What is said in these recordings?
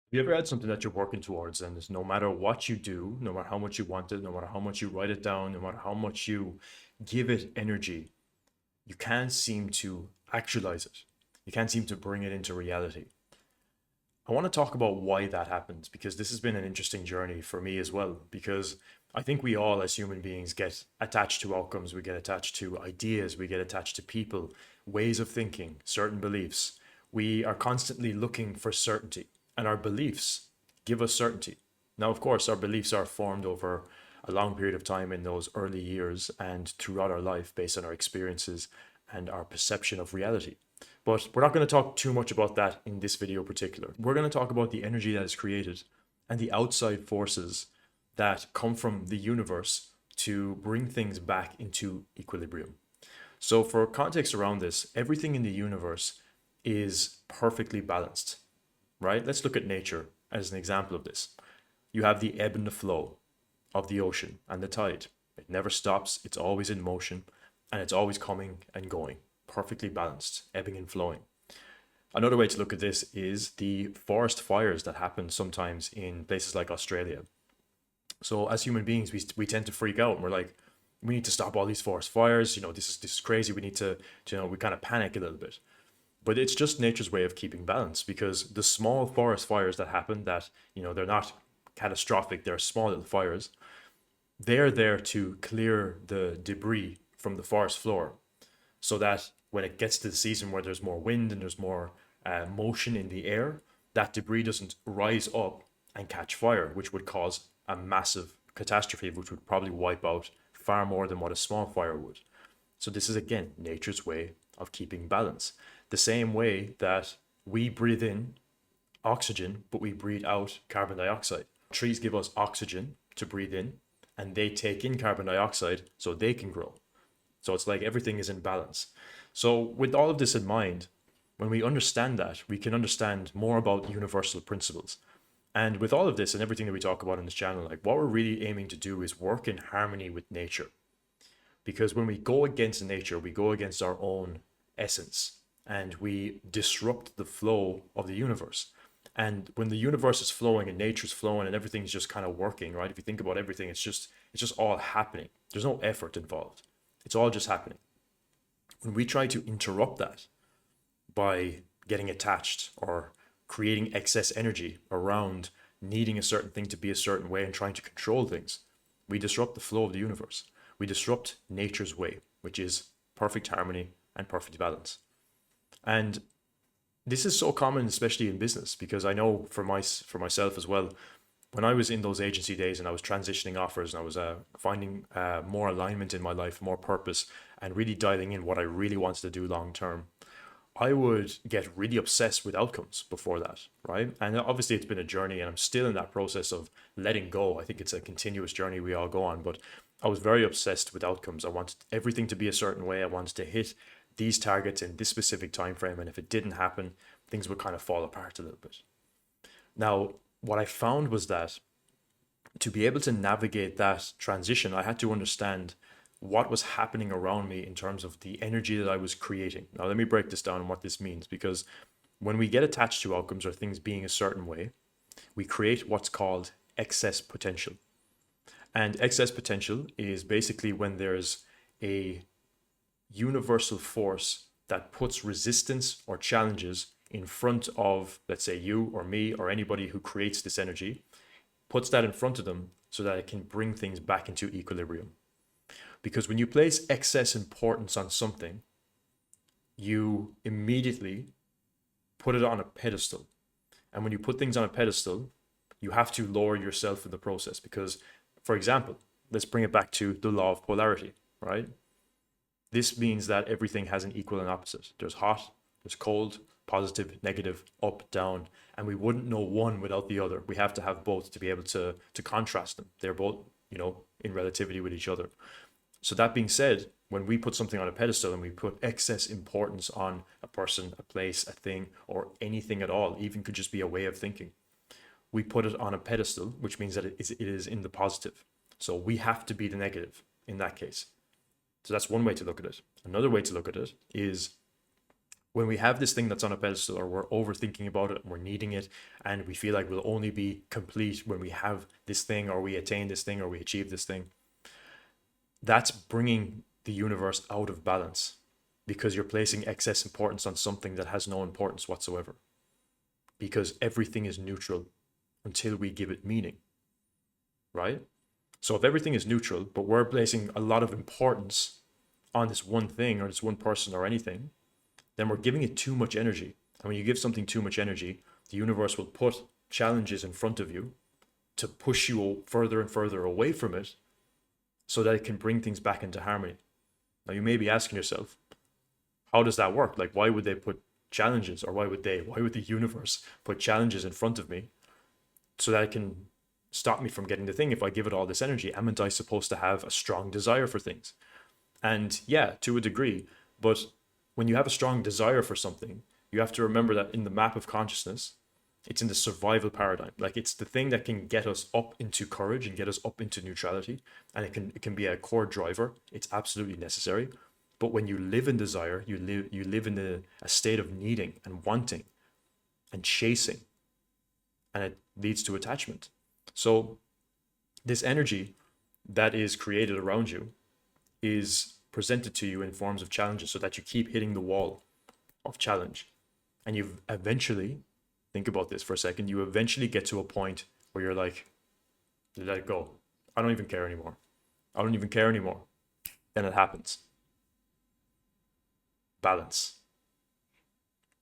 You ever had something that you're working towards, and it's no matter what you do, no matter how much you want it, no matter how much you write it down, no matter how much you give it energy, you can't seem to actualize it. You can't seem to bring it into reality. I want to talk about why that happens because this has been an interesting journey for me as well. Because I think we all, as human beings, get attached to outcomes, we get attached to ideas, we get attached to people, ways of thinking, certain beliefs. We are constantly looking for certainty, and our beliefs give us certainty. Now, of course, our beliefs are formed over a long period of time in those early years and throughout our life based on our experiences and our perception of reality. But we're not going to talk too much about that in this video in particular. We're going to talk about the energy that is created and the outside forces that come from the universe to bring things back into equilibrium. So, for context around this, everything in the universe is perfectly balanced, right? Let's look at nature as an example of this. You have the ebb and the flow of the ocean and the tide. It never stops, it's always in motion, and it's always coming and going, perfectly balanced, ebbing and flowing. Another way to look at this is the forest fires that happen sometimes in places like Australia. So as human beings, we tend to freak out and we're like, we need to stop all these forest fires. This is crazy. We need to, we kind of panic a little bit. But it's just nature's way of keeping balance because the small forest fires that happen that, they're not catastrophic, they're small little fires, they're there to clear the debris from the forest floor so that when it gets to the season where there's more wind and there's more motion in the air, that debris doesn't rise up and catch fire, which would cause a massive catastrophe, which would probably wipe out far more than what a small fire would. So, this is again nature's way of keeping balance. The same way that we breathe in oxygen, but we breathe out carbon dioxide. Trees give us oxygen to breathe in, and they take in carbon dioxide so they can grow. So it's like everything is in balance. So, with all of this in mind, when we understand that, we can understand more about universal principles. And with all of this and everything that we talk about in this channel, like what we're really aiming to do is work in harmony with nature. Because when we go against nature, we go against our own essence and we disrupt the flow of the universe. And when the universe is flowing and nature's flowing and everything's just kind of working, right? If you think about everything, it's just all happening. There's no effort involved. It's all just happening. When we try to interrupt that by getting attached or creating excess energy around needing a certain thing to be a certain way and trying to control things, we disrupt the flow of the universe. We disrupt nature's way, which is perfect harmony and perfect balance. And this is so common, especially in business, because I know for myself as well, when I was in those agency days and I was transitioning offers and I was finding more alignment in my life, more purpose, and really dialing in what I really wanted to do long term, I would get really obsessed with outcomes before that, right? And obviously, it's been a journey, and I'm still in that process of letting go. I think it's a continuous journey we all go on, but I was very obsessed with outcomes. I wanted everything to be a certain way. I wanted to hit these targets in this specific time frame, and if it didn't happen, things would kind of fall apart a little bit. Now, what I found was that to be able to navigate that transition, I had to understand what was happening around me in terms of the energy that I was creating. Now, let me break this down and what this means because when we get attached to outcomes or things being a certain way, we create what's called excess potential. And excess potential is basically when there's a universal force that puts resistance or challenges in front of, let's say, you or me or anybody who creates this energy, puts that in front of them so that it can bring things back into equilibrium. Because when you place excess importance on something, you immediately put it on a pedestal. And when you put things on a pedestal, you have to lower yourself in the process. Because, for example, let's bring it back to the law of polarity, right? This means that everything has an equal and opposite. There's hot, there's cold, positive, negative, up, down, and we wouldn't know one without the other. We have to have both to be able to contrast them. They're both, in relativity with each other. So that being said, when we put something on a pedestal and we put excess importance on a person, a place, a thing, or anything at all, even could just be a way of thinking, we put it on a pedestal, which means that it is in the positive. So we have to be the negative in that case. So that's one way to look at it. Another way to look at it is when we have this thing that's on a pedestal, or we're overthinking about it and we're needing it, and we feel like we'll only be complete when we have this thing, or we attain this thing, or we achieve this thing, that's bringing the universe out of balance, because you're placing excess importance on something that has no importance whatsoever, because everything is neutral until we give it meaning, right? So if everything is neutral, but we're placing a lot of importance on this one thing or this one person or anything, then we're giving it too much energy. And when you give something too much energy, the universe will put challenges in front of you to push you further and further away from it, so that it can bring things back into harmony. Now, you may be asking yourself, how does that work? Like, why would they put challenges, or why would the universe put challenges in front of me so that it can stop me from getting the thing? If I give it all this energy, amn't I supposed to have a strong desire for things? And yeah, to a degree, but when you have a strong desire for something, you have to remember that in the map of consciousness, it's in the survival paradigm. Like, it's the thing that can get us up into courage and get us up into neutrality, and it can be a core driver. It's absolutely necessary. But when you live in desire, you live in a state of needing and wanting and chasing, and it leads to attachment. So this energy that is created around you is presented to you in forms of challenges, so that you keep hitting the wall of challenge, and you eventually, think about this for a second, you eventually get to a point where you're like, let it go. I don't even care anymore. I don't even care anymore. Then it happens. Balance.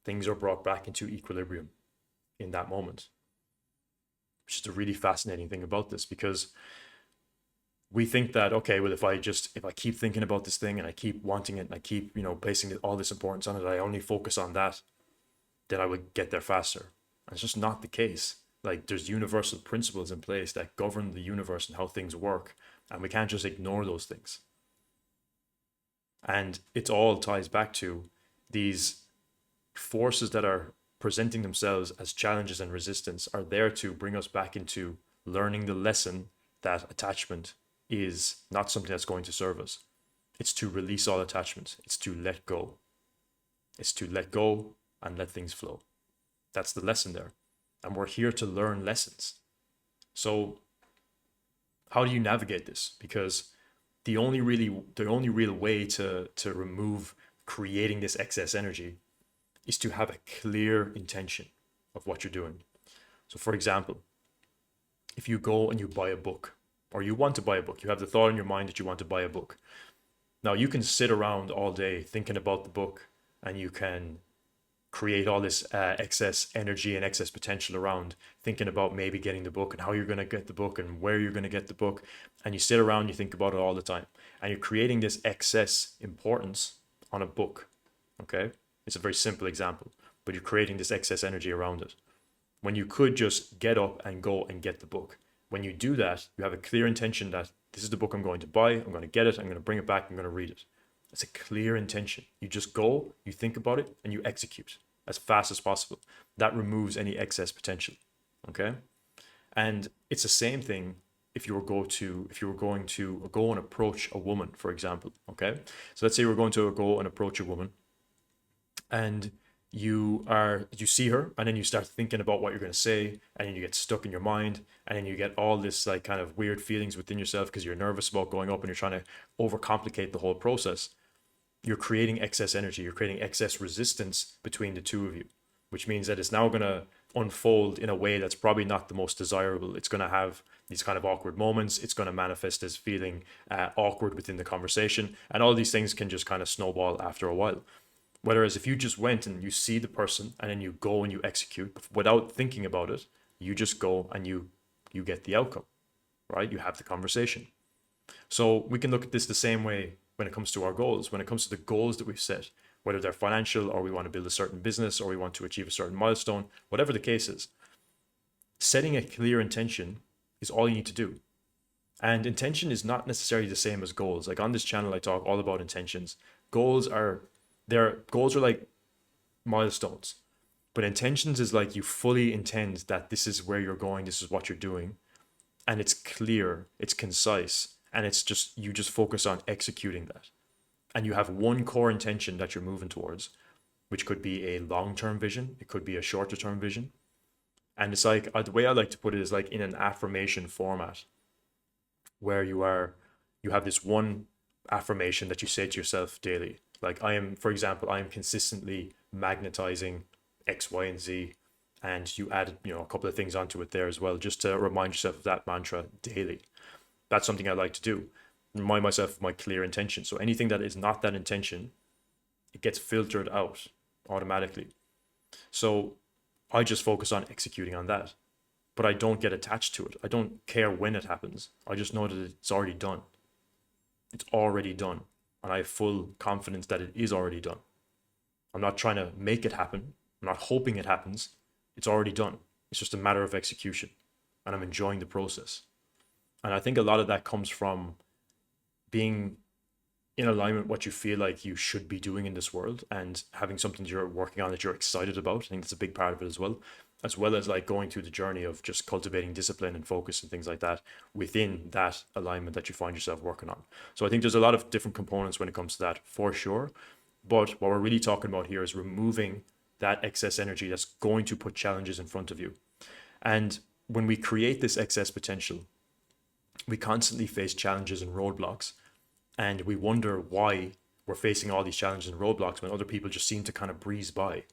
Things are brought back into equilibrium in that moment, which is the really fascinating thing about this, because we think that, okay, well, if I keep thinking about this thing and I keep wanting it and I keep, placing all this importance on it, I only focus on that, then I would get there faster. And it's just not the case. Like, there's universal principles in place that govern the universe and how things work, and we can't just ignore those things. And it all ties back to these forces that are presenting themselves as challenges and resistance are there to bring us back into learning the lesson that attachment is not something that's going to serve us. It's to release all attachment. It's to let go. It's to let go and let things flow. That's the lesson there. And we're here to learn lessons. So how do you navigate this? Because the only real way to remove creating this excess energy is to have a clear intention of what you're doing. So for example, if you go and you buy a book, or you want to buy a book, you have the thought in your mind that you want to buy a book. Now, you can sit around all day thinking about the book, and you can create all this excess energy and excess potential around thinking about maybe getting the book and how you're going to get the book and where you're going to get the book. And you sit around, you think about it all the time, and you're creating this excess importance on a book. Okay? It's a very simple example, but you're creating this excess energy around it, when you could just get up and go and get the book. When you do that, you have a clear intention that this is the book I'm going to buy, I'm going to get it, I'm going to bring it back, I'm going to read it. It's a clear intention. You just go, you think about it, and you execute as fast as possible. That removes any excess potential. Okay? And it's the same thing if you were going to go and approach a woman, for example. Okay? So let's say we're going to go and approach a woman, and you see her, and then you start thinking about what you're going to say, and then you get stuck in your mind, and then you get all this like kind of weird feelings within yourself because you're nervous about going up and you're trying to overcomplicate the whole process. You're creating excess energy, you're creating excess resistance between the two of you, which means that it's now going to unfold in a way that's probably not the most desirable. It's going to have these kind of awkward moments. It's going to manifest as feeling awkward within the conversation, and all these things can just kind of snowball after a while. Whereas if you just went and you see the person and then you go and you execute without thinking about it, you just go and you get the outcome, right? You have the conversation. So we can look at this the same way when it comes to our goals, when it comes to the goals that we've set, whether they're financial, or we want to build a certain business, or we want to achieve a certain milestone, whatever the case is. Setting a clear intention is all you need to do. And intention is not necessarily the same as goals. Like on this channel, I talk all about intentions. Goals are like milestones, but intentions is like you fully intend that this is where you're going, this is what you're doing, and it's clear, it's concise, and it's just, you just focus on executing that, and you have one core intention that you're moving towards, which could be a long-term vision, it could be a shorter-term vision. And it's like the way I like to put it is like in an affirmation format, where you have this one affirmation that you say to yourself daily. Like, I am, for example, I am consistently magnetizing X, Y, and Z, and you add, a couple of things onto it there as well, just to remind yourself of that mantra daily. That's something I like to do. Remind myself of my clear intention. So anything that is not that intention, it gets filtered out automatically. So I just focus on executing on that, but I don't get attached to it. I don't care when it happens. I just know that it's already done. It's already done. And I have full confidence that it is already done. I'm not trying to make it happen. I'm not hoping it happens. It's already done. It's just a matter of execution. And I'm enjoying the process. And I think a lot of that comes from being in alignment with what you feel like you should be doing in this world, and having something you're working on that you're excited about. I think that's a big part of it as well as like going through the journey of just cultivating discipline and focus and things like that within that alignment that you find yourself working on. So I think there's a lot of different components when it comes to that, for sure. But what we're really talking about here is removing that excess energy that's going to put challenges in front of you. And when we create this excess potential, we constantly face challenges and roadblocks, and we wonder why we're facing all these challenges and roadblocks when other people just seem to kind of breeze by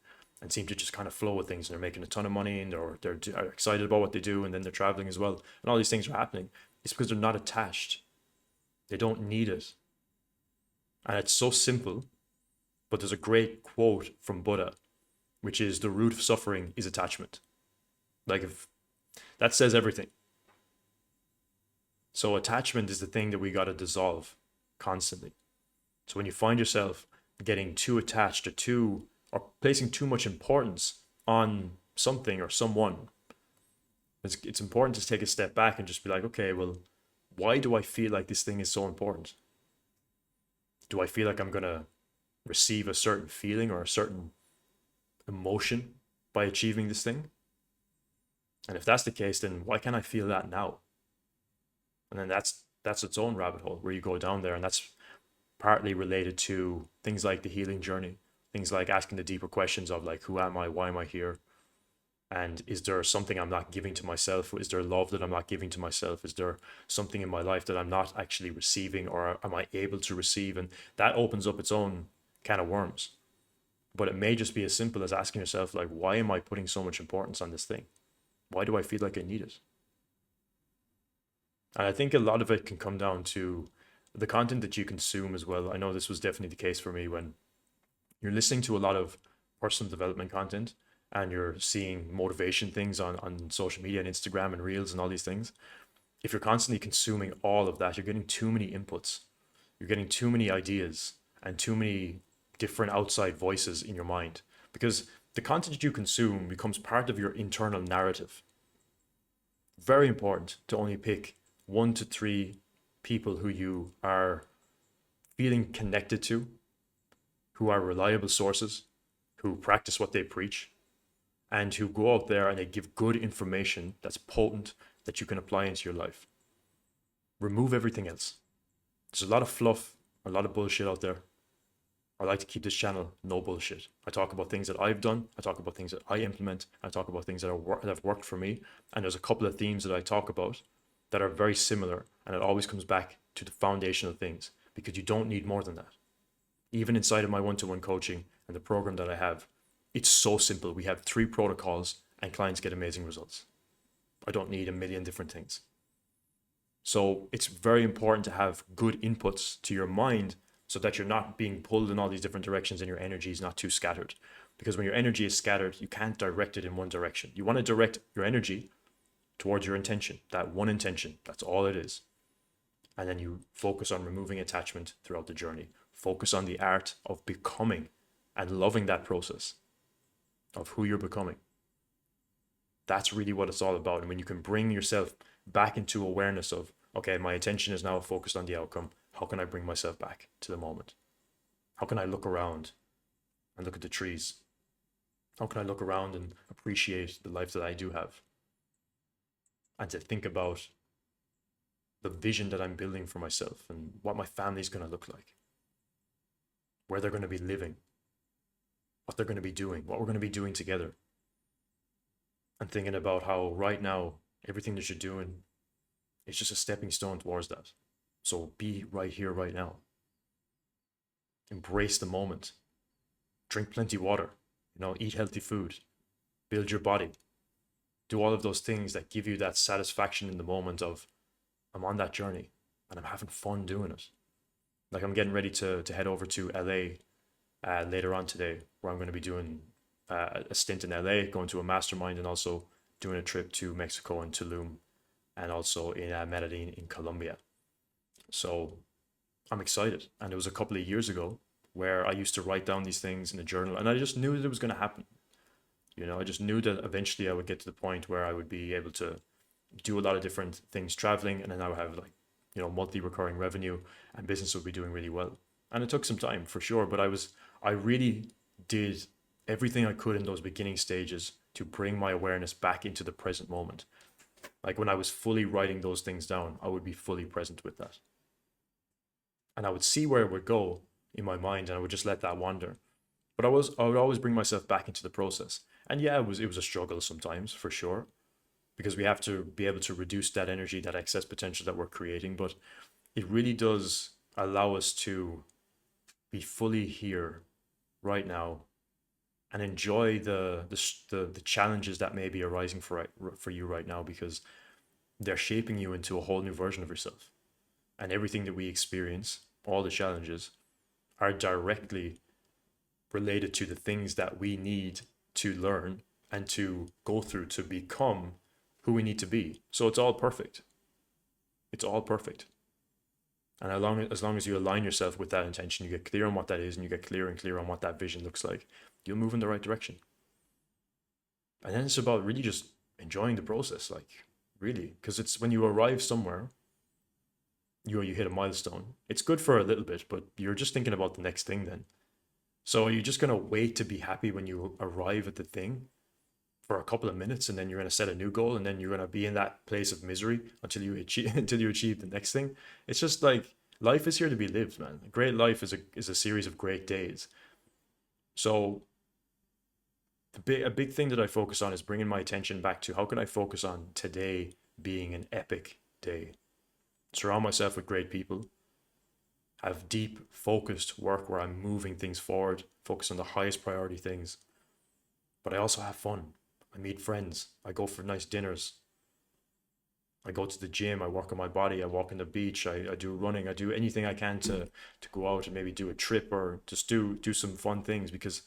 and seem to just kind of flow with things, and they're making a ton of money, and they're excited about what they do, and then they're traveling as well, and all these things are happening. It's because they're not attached. They don't need it. And it's so simple, but there's a great quote from Buddha, which is, the root of suffering is attachment. Like, if that says everything. So attachment is the thing that we got to dissolve constantly. So when you find yourself getting too attached or placing too much importance on something or someone, it's important to take a step back and just be like, okay, well, why do I feel like this thing is so important? Do I feel like I'm going to receive a certain feeling or a certain emotion by achieving this thing? And if that's the case, then why can't I feel that now? And then that's its own rabbit hole where you go down there, and that's partly related to things like the healing journey, things like asking the deeper questions of like, who am I? Why am I here? And is there something I'm not giving to myself? Is there love that I'm not giving to myself? Is there something in my life that I'm not actually receiving, or am I able to receive? And that opens up its own can of worms. But it may just be as simple as asking yourself, like, why am I putting so much importance on this thing? Why do I feel like I need it? And I think a lot of it can come down to the content that you consume as well. I know this was definitely the case for me when you're listening to a lot of personal development content and you're seeing motivation things on social media and Instagram and reels and all these things. If you're constantly consuming all of that, you're getting too many inputs. You're getting too many ideas and too many different outside voices in your mind, because the content you consume becomes part of your internal narrative. Very important to only pick 1 to 3 people who you are feeling connected to, who are reliable sources, who practice what they preach, and who go out there and they give good information that's potent, that you can apply into your life. Remove everything else. There's a lot of fluff, a lot of bullshit out there. I like to keep this channel no bullshit. I talk about things that I've done. I talk about things that I implement. I talk about things that have worked for me. And there's a couple of themes that I talk about that are very similar. And it always comes back to the foundational things, because you don't need more than that. Even inside of my one-to-one coaching and the program that I have, it's so simple. We have 3 protocols and clients get amazing results. I don't need a million different things. So it's very important to have good inputs to your mind, so that you're not being pulled in all these different directions and your energy is not too scattered. Because when your energy is scattered, you can't direct it in one direction. You want to direct your energy towards your intention, that one intention. That's all it is. And then you focus on removing attachment throughout the journey. Focus on the art of becoming and loving that process of who you're becoming. That's really what it's all about. And when you can bring yourself back into awareness of, okay, my attention is now focused on the outcome. How can I bring myself back to the moment? How can I look around and look at the trees? How can I look around and appreciate the life that I do have? And to think about the vision that I'm building for myself and what my family's going to look like, where they're going to be living, what they're going to be doing, what we're going to be doing together, and thinking about how right now everything that you're doing is just a stepping stone towards that. So be right here, right now. Embrace the moment. Drink plenty of water. Eat healthy food. Build your body. Do all of those things that give you that satisfaction in the moment of, I'm on that journey and I'm having fun doing it. Like I'm getting ready to head over to LA later on today, where I'm going to be doing a stint in LA, going to a mastermind, and also doing a trip to Mexico and Tulum, and also in Medellin in Colombia. So I'm excited. And it was a couple of years ago where I used to write down these things in a journal, and I just knew that it was going to happen. I just knew that eventually I would get to the point where I would be able to do a lot of different things traveling, and then I would have like, monthly recurring revenue, and business would be doing really well. And it took some time for sure, but I really did everything I could in those beginning stages to bring my awareness back into the present moment. Like when I was fully writing those things down, I would be fully present with that. And I would see where it would go in my mind, and I would just let that wander. But I would always bring myself back into the process. And yeah, it was a struggle sometimes for sure, because we have to be able to reduce that energy, that excess potential that we're creating. But it really does allow us to be fully here right now and enjoy the challenges that may be arising for you right now, because they're shaping you into a whole new version of yourself. And everything that we experience, all the challenges, are directly related to the things that we need to learn and to go through to become who we need to be. So it's all perfect. It's all perfect. And as long as you align yourself with that intention, you get clear on what that is, and you get clear on what that vision looks like, you'll move in the right direction. And then it's about really just enjoying the process, like really, because it's when you arrive somewhere, you hit a milestone. It's good for a little bit, but you're just thinking about the next thing then. So are you just gonna wait to be happy when you arrive at the thing for a couple of minutes, and then you're gonna set a new goal, and then you're gonna be in that place of misery until you achieve the next thing? It's just like life is here to be lived, man. A great life is a series of great days. So a big thing that I focus on is bringing my attention back to how can I focus on today being an epic day. Surround myself with great people. Have deep, focused work where I'm moving things forward, focus on the highest priority things. But I also have fun. I meet friends. I go for nice dinners. I go to the gym. I work on my body. I walk on the beach. I do running. I do anything I can to go out and maybe do a trip or just do some fun things. Because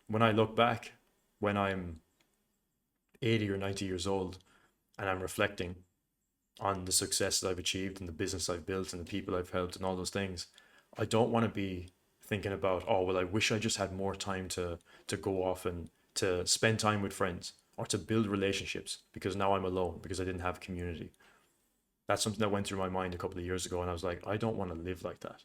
when I look back, when I'm 80 or 90 years old, and I'm reflecting on the success that I've achieved and the business I've built and the people I've helped and all those things, I don't want to be thinking about, oh, well, I wish I just had more time to go off and to spend time with friends or to build relationships, because now I'm alone because I didn't have community. That's something that went through my mind a couple of years ago, and I was like, I don't want to live like that.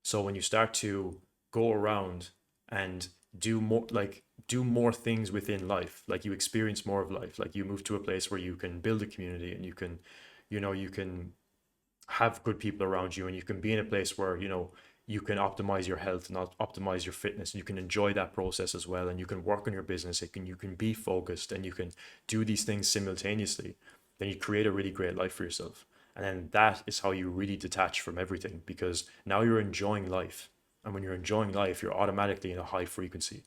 So when you start to go around and do more things within life, like you experience more of life, like you move to a place where you can build a community, and you can you can have good people around you, and you can be in a place where you can optimize your health and optimize your fitness, and you can enjoy that process as well, and you can work on your business, you can be focused, and you can do these things simultaneously. Then you create a really great life for yourself. And then that is how you really detach from everything, because now you're enjoying life. And when you're enjoying life, you're automatically in a high frequency.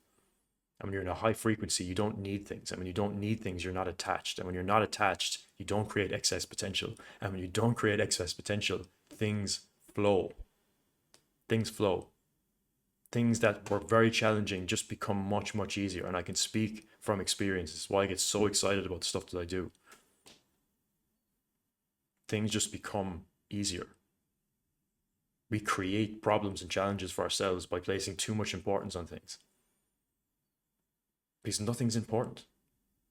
And when you're in a high frequency, you don't need things. And when you don't need things, you're not attached. And when you're not attached, you don't create excess potential. And when you don't create excess potential, things flow. Things flow. Things that were very challenging just become much, much easier. And I can speak from experience. This is why I get so excited about the stuff that I do. Things just become easier. We create problems and challenges for ourselves by placing too much importance on things. Because nothing's important.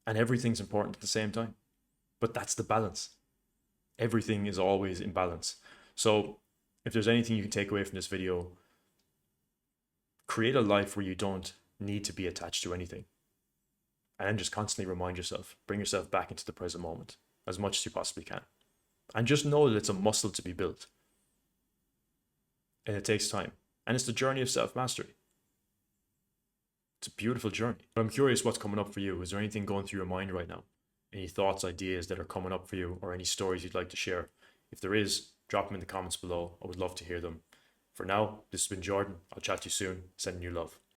And everything's important at the same time. But that's the balance. Everything is always in balance. So if there's anything you can take away from this video, create a life where you don't need to be attached to anything. And then just constantly remind yourself, bring yourself back into the present moment as much as you possibly can. And just know that it's a muscle to be built. And it takes time. And it's the journey of self-mastery. It's a beautiful journey. But I'm curious what's coming up for you. Is there anything going through your mind right now? Any thoughts, ideas that are coming up for you, or any stories you'd like to share? If there is, drop them in the comments below. I would love to hear them. For now, this has been Jordan. I'll chat to you soon. Sending you love.